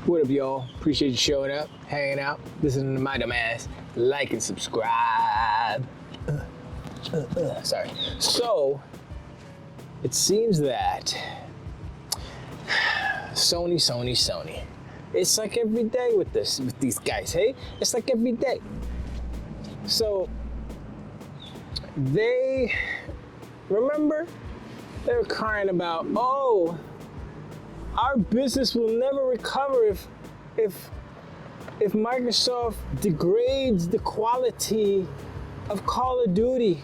What up, y'all? Appreciate you showing up, hanging out, listening to my dumb ass. Like and subscribe. Sorry. So, it seems that Sony. It's like every day with these guys, hey? It's like every day. So, remember? They were crying about, oh, our business will never recover if Microsoft degrades the quality of Call of Duty.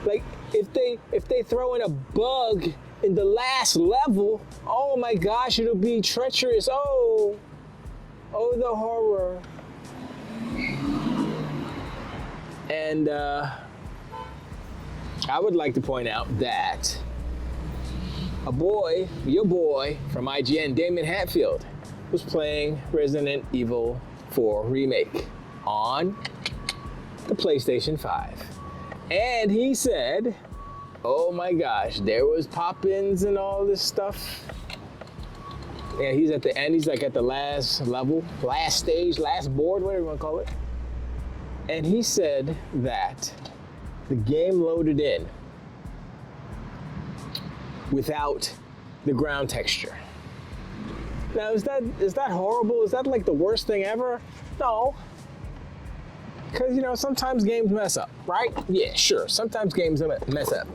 Like if they throw in a bug in the last level, oh my gosh, it'll be treacherous. Oh the horror. And I would like to point out that your boy from IGN, Damon Hatfield, was playing Resident Evil 4 Remake on the PlayStation 5. And he said, oh my gosh, there was pop-ins and all this stuff. Yeah, he's at the end, he's like at the last level, last stage, last board, whatever you want to call it. And he said that the game loaded in without the ground texture. Now, is that horrible? Is that like the worst thing ever? No. Because, you know, sometimes games mess up, right? Yeah, sure. Sometimes games mess up.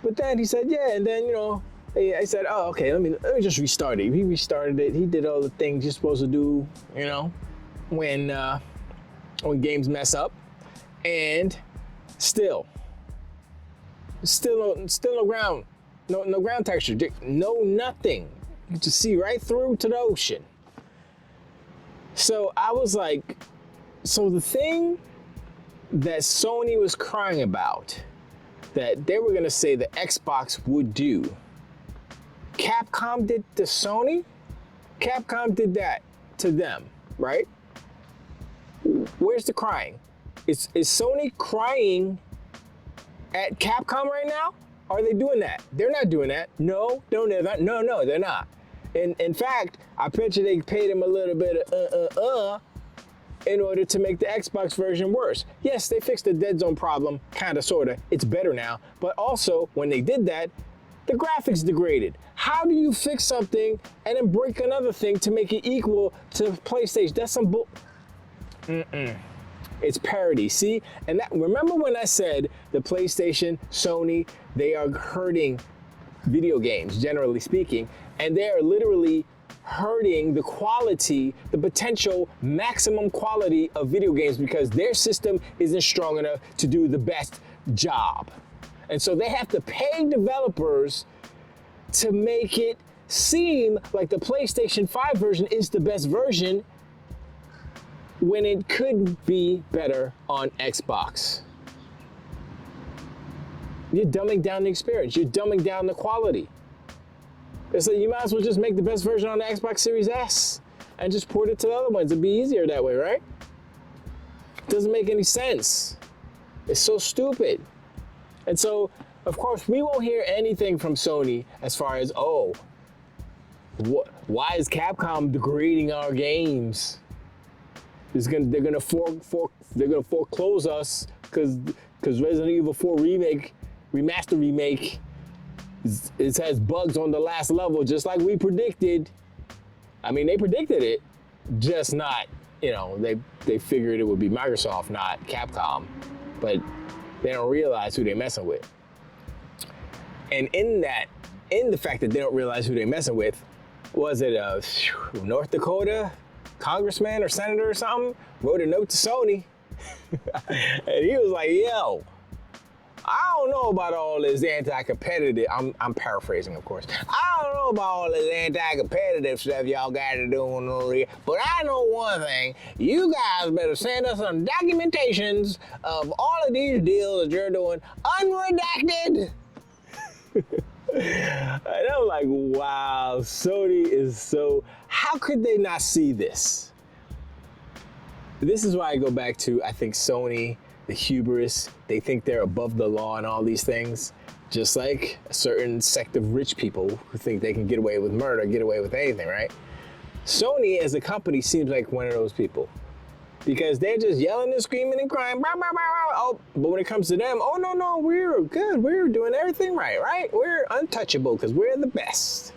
But then he said, yeah, and then, you know, I said, oh, okay, let me just restart it. He restarted it. He did all the things you're supposed to do, you know, when games mess up. And still no ground, no ground texture, no nothing. You just see right through to the ocean. So I was like, so the thing that Sony was crying about, that they were gonna say the Xbox would do, Capcom did to Sony, Capcom did that to them, right? Where's the crying? Is Sony crying at Capcom right now? Are they doing that? They're not doing that. No, they're not. In fact, I bet you they paid him a little bit of in order to make the Xbox version worse. Yes, they fixed the dead zone problem, kinda, sorta. It's better now. But also, when they did that, the graphics degraded. How do you fix something and then break another thing to make it equal to PlayStation? That's some bull. It's parody, see? And remember when I said the PlayStation, Sony, they are hurting video games, generally speaking, and they are literally hurting the quality, the potential maximum quality of video games because their system isn't strong enough to do the best job. And so they have to pay developers to make it seem like the PlayStation 5 version is the best version when it could be better on Xbox. You're dumbing down the experience. You're dumbing down the quality. It's like you might as well just make the best version on the Xbox Series S and just port it to the other ones. It'd be easier that way, right? Doesn't make any sense. It's so stupid. And so, of course, we won't hear anything from Sony as far as, oh, why is Capcom degrading our games? They're gonna foreclose us because Resident Evil 4 remaster remake, it has bugs on the last level, just like we predicted. I mean, they predicted it, just not, you know, they figured it would be Microsoft, not Capcom, but they don't realize who they're messing with. And in the fact that they don't realize who they're messing with, was it a North Dakota congressman or senator or something wrote a note to Sony and he was like, yo, I don't know about all this anti-competitive, I'm paraphrasing, of course. I don't know about all this anti-competitive stuff y'all got to do over here, but I know one thing. You guys better send us some documentations of all of these deals that you're doing unredacted. And I'm like, wow, Sony is so, how could they not see this? This is why I go back to, I think Sony, the hubris, they think they're above the law and all these things. Just like a certain sect of rich people who think they can get away with murder, get away with anything, right? Sony as a company seems like one of those people. Because they're just yelling and screaming and crying, blah, blah, blah, blah. Oh, but when it comes to them, oh, no, we're good. We're doing everything right? We're untouchable because we're the best.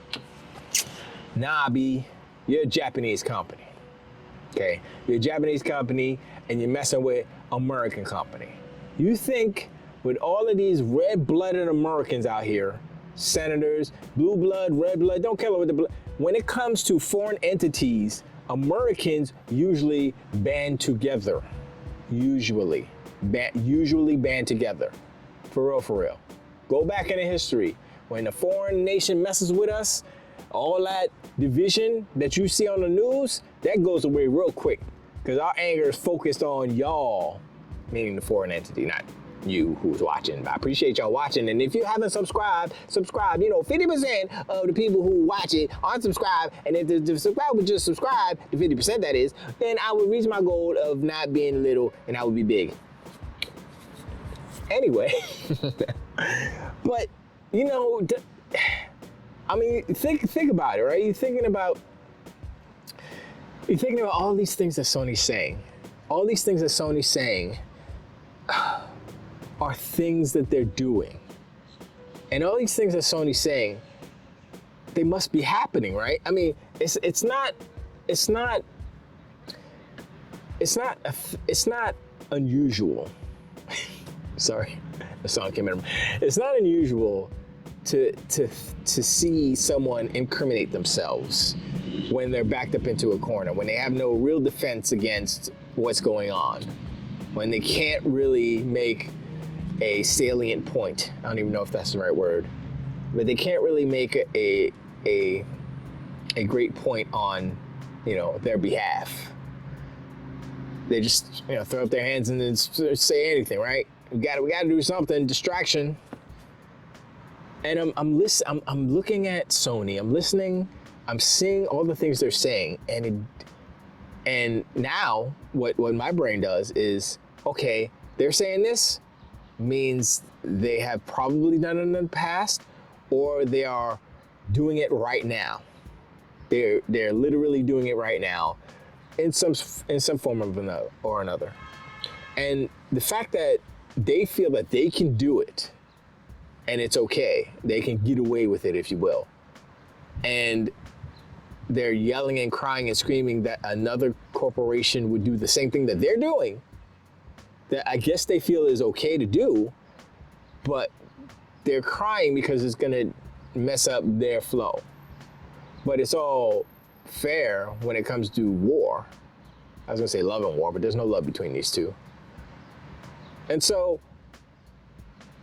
Nah, B, you're a Japanese company, okay? You're a Japanese company and you're messing with American company. You think with all of these red-blooded Americans out here, senators, blue blood, red blood, don't care what the blood, when it comes to foreign entities, Americans usually band together. Usually band together. For real. Go back into history. When a foreign nation messes with us, all that division that you see on the news, that goes away real quick. Because our anger is focused on y'all, meaning the foreign entity, not you who's watching. I appreciate y'all watching, and if you haven't subscribed, subscribe. 50% of the people who watch it aren't subscribed, and if the subscribe would just subscribe, the 50% that is, then I would reach my goal of not being little, and I would be big. Anyway, but think about it, right? You're thinking about all these things that Sony's saying. All these things that Sony's saying are things that they're doing. And all these things that Sony's saying, they must be happening, right? I mean, it's not unusual. Sorry, the song came in. It's not unusual to see someone incriminate themselves when they're backed up into a corner, when they have no real defense against what's going on, when they can't really make a salient point. I don't even know if that's the right word, but they can't really make a great point on, their behalf. They just, throw up their hands and then say anything, right? We got to do something. Distraction. And I'm looking at Sony. I'm listening. I'm seeing all the things they're saying, and now what my brain does is, okay, they're saying this means they have probably done it in the past, or they are doing it right now. They're literally doing it right now, in some form of another. And the fact that they feel that they can do it, and it's okay, they can get away with it, if you will, and they're yelling and crying and screaming that another corporation would do the same thing that they're doing, that I guess they feel is okay to do, but they're crying because it's gonna mess up their flow. But it's all fair when it comes to war. I was gonna say love and war, but there's no love between these two. And so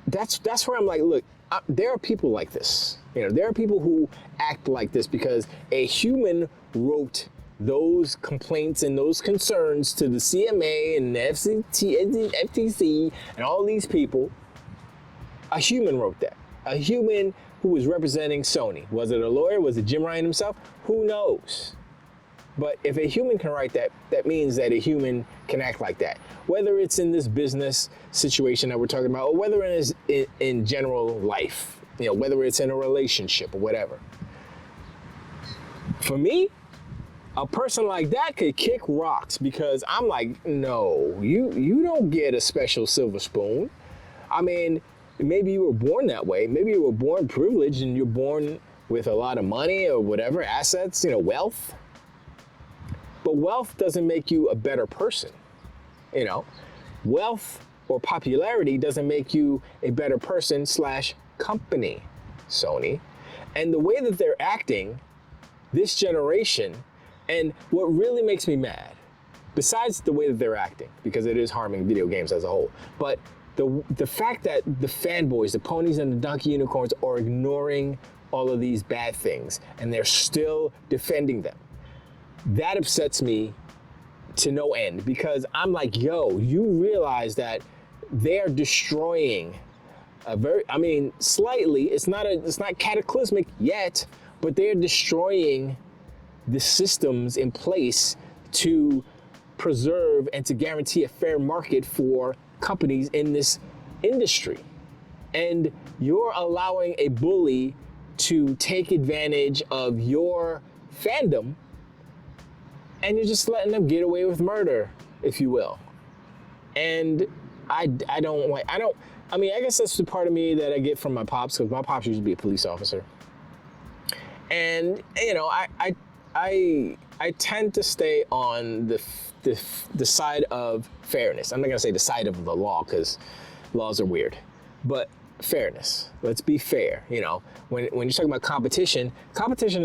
that's where I'm like, look, there are people like this. There are people who act like this because a human wrote those complaints and those concerns to the CMA and the FTC and all these people. A human wrote that. A human who was representing Sony. Was it a lawyer? Was it Jim Ryan himself? Who knows? But if a human can write that, that means that a human can act like that. Whether it's in this business situation that we're talking about, or whether it is in general life, whether it's in a relationship or whatever. For me, a person like that could kick rocks, because I'm like, no, you don't get a special silver spoon. I mean, maybe you were born that way. Maybe you were born privileged and you're born with a lot of money or whatever, assets, wealth. But wealth doesn't make you a better person. Wealth or popularity doesn't make you a better person / company, Sony. And the way that they're acting, this generation, and what really makes me mad, besides the way that they're acting, because it is harming video games as a whole, but the fact that the fanboys, the ponies and the donkey unicorns, are ignoring all of these bad things and they're still defending them. That upsets me to no end, because I'm like, yo, you realize that they're destroying slightly, it's not cataclysmic yet, but they're destroying the systems in place to preserve and to guarantee a fair market for companies in this industry. And you're allowing a bully to take advantage of your fandom, and you're just letting them get away with murder, if you will. And I mean, I guess that's the part of me that I get from my pops, because my pops used to be a police officer. And, you know, I tend to stay on the side of fairness. I'm not gonna say the side of the law, because laws are weird, but fairness. Let's be fair. You know, when you're talking about competition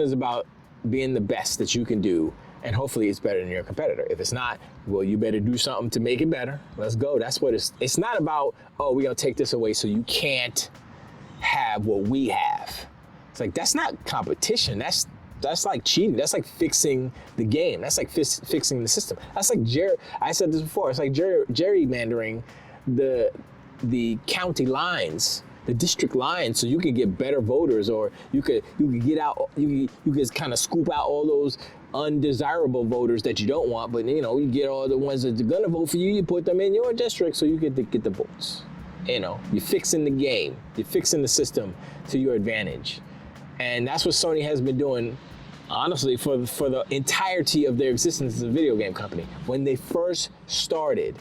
is about being the best that you can do, and hopefully it's better than your competitor. If it's not, well, you better do something to make it better. Let's go. That's what it's not about, oh, we're gonna take this away so you can't have what we have. It's like, that's not competition. That's like cheating. That's like fixing the game. That's like fixing the system. That's like I said this before. It's like gerrymandering the county lines, the district lines, so you can get better voters, or you could get out. You could kind of scoop out all those undesirable voters that you don't want. But you know, you get all the ones that are gonna vote for you. You put them in your district, so you get the votes. You know, you're fixing the game. You're fixing the system to your advantage. And that's what Sony has been doing, honestly, for the entirety of their existence as a video game company. When they first started,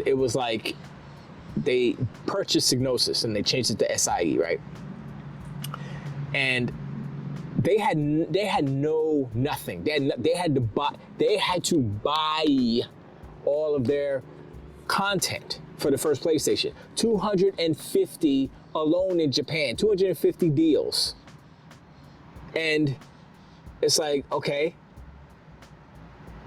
it was like they purchased Psygnosis and they changed it to SIE, right? And they had nothing. They had to buy all of their content for the first PlayStation. 250 alone in Japan, 250 deals. And it's like, okay,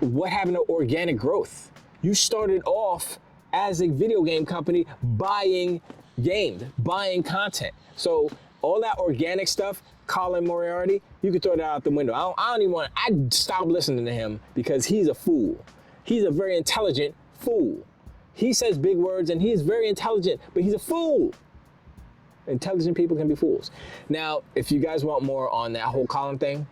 what happened to organic growth? You started off as a video game company buying games, buying content. So all that organic stuff, Colin Moriarty, you could throw that out the window. I stopped listening to him because he's a fool. He's a very intelligent fool. He says big words and he's very intelligent, but he's a fool. Intelligent people can be fools. Now, if you guys want more on that whole Colin thing,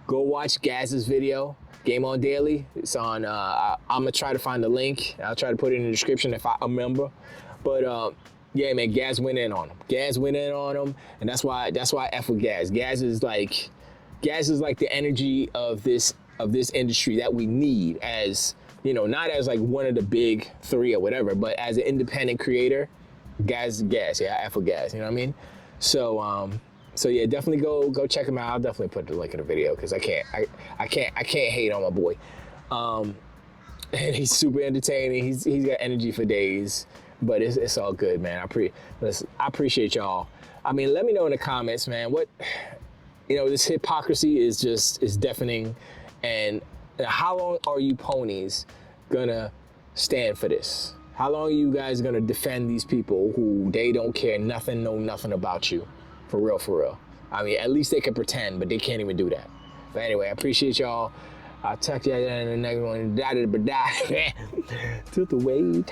go watch Gaz's video, Game On Daily. It's on, I'm gonna try to find the link. I'll try to put it in the description if I remember. But yeah, man, Gaz went in on him. And that's why I F with Gaz. Gaz is like the energy of this industry that we need, as, you know, not as like one of the big three or whatever, but as an independent creator. Gaz, yeah, I F with Gaz, you know what I mean? So yeah, definitely go check him out. I'll definitely put the link in the video, because I can't hate on my boy. And he's super entertaining. He's got energy for days, but it's all good, man. I appreciate y'all. I mean, let me know in the comments, man, what, you know, this hypocrisy is deafening. And how long are you ponies gonna stand for this? How long are you guys gonna defend these people who they don't care nothing, know nothing about you? For real. I mean, at least they can pretend, but they can't even do that. But anyway, I appreciate y'all. I'll talk to you in the next one. Till the wait.